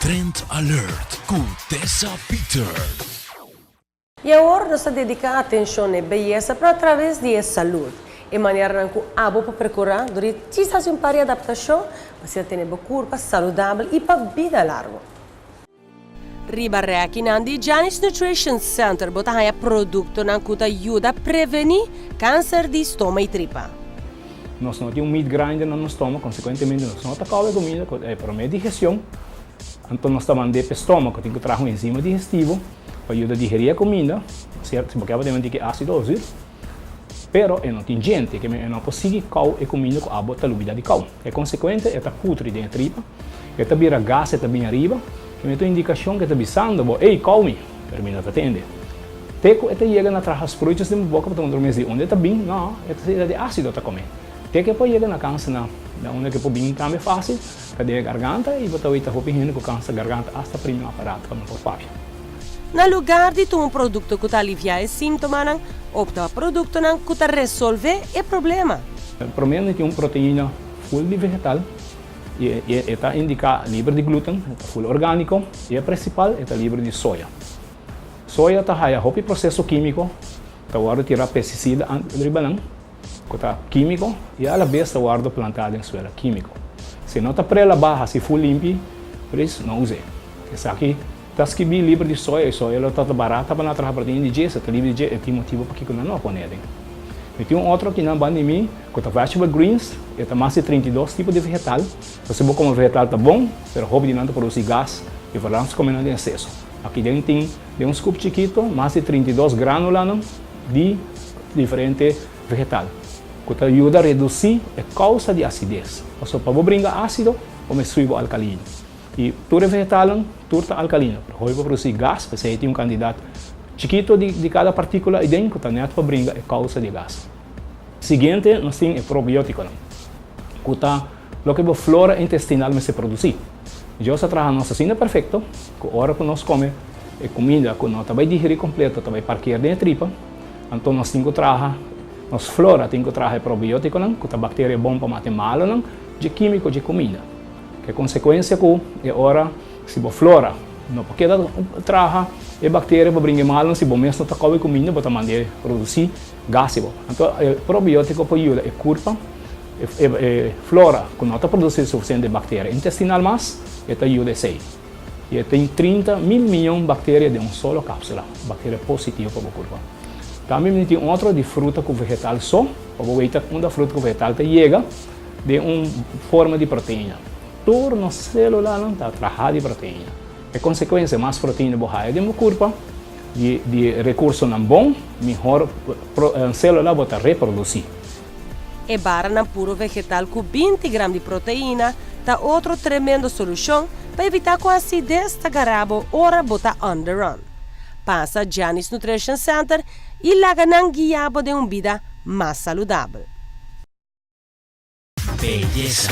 Trend Alert com Tessa Peters. E agora nós dedicamos atenção à beleza para através da saúde. E maneira que a para procurar, durante essa um par de adaptação, você tem uma curva saudável e para vida larga. Ribarreki nandi Janis Nutrition Center botahaya produto nan kuta ajuda a prevenir câncer de estômago e tripa. Nós não temos meat grinder no estômago, consequentemente nós não atacamos a comida para a digestão. Então nós estamos mandando para o estômago, tem que trazer um enzima digestivo para ajudar a digerir a comida, certo? Porque podemos ter acidose, pero não tem gente que não consegue comer a comida com a bota lúbida de cal. É consequente, é putre dentro da tripa, é vira gás, é bem arriba, que me tem indicação que está bisando, ei, come, para mim não atende. Teco é chega na traja as frutas de boca para tomar mês de onde está bem, não, é de ácido está comendo. Teco depois chega na câncer na onde que pode bem também fácil, cadê a garganta e botar o ita roupa com câncer garganta hasta primeiro aparato como for fácil. Na lugar de tomar um produto que alivia os sintomas, opta produto que resolve o problema. Para mim tem proteína full de vegetal. E está indicado livre de glúten, está full orgânico, e a principal está livre de soja. Soja está aí o processo químico, está guarda tirar pesticida do banana, que está químico, e a vez está guarda plantado em suelo químico. Se não está prela barra, se full limpo, por isso não use. Essa aqui está escrito livre de soja, e soja ela está barata para não trazer proteína de gesso, está livre de gesso, é o motivo para que não põe. E tem outro que não banda em mim, que é vegetable greens, e tem mais de 32 tipos de vegetal. Você pode comer vegetal tá bom, mas roupa de não produzir gás e vamos comer em excesso. Aqui dentro tem um scoop chiquito, mais de 32 grânulas de diferentes vegetais, que ajuda a reduzir a causa de acidez. Então, para brincar ácido, como suíbo alcalino. E tudo vegetal, tudo está alcalino. Para produzir gás, você tem candidato chiquito de cada partícula e dentro que está para brincar a causa de gás. Seguinte, nós temos o probiótico, que está o que a flora intestinal se produzir. Já se trabalha nossa cena perfeita, que a hora que nós comemos a comida que nós vai digerir completa, vai parquear dentro da tripa, então nós temos que trabalhar, nossa flora tem que trabalhar probiótico, que a bactéria é bom para matar mal, de químico de comida. Que a consequência que a hora se a flora não porque trabalha a bactéria para brincar mal, se você está comendo comida, você manda produzir gás. Então, o probiótico pode ajudar a curva, a flora, que não está produzindo suficiente bactéria intestinal, mas ajuda a sair. E tem 30 mil milhões de bactérias em uma só cápsula, bactéria positiva para a curva. Também tem outro de fruta com vegetal só, para ver uma fruta com vegetal chega de uma forma de proteína. Toda nossa célula está trabalhando de proteína. A consequência, mais proteína borraia de uma curva, de recurso não bom, melhor a célula vai reproduzir. E barra na puro vegetal com 20 gramas de proteína, tá outra tremenda solução para evitar que a acidez da garabo ora bota on the run. Passa Janis Nutrition Center e laga não guiabo de uma vida mais saudável. Belleza.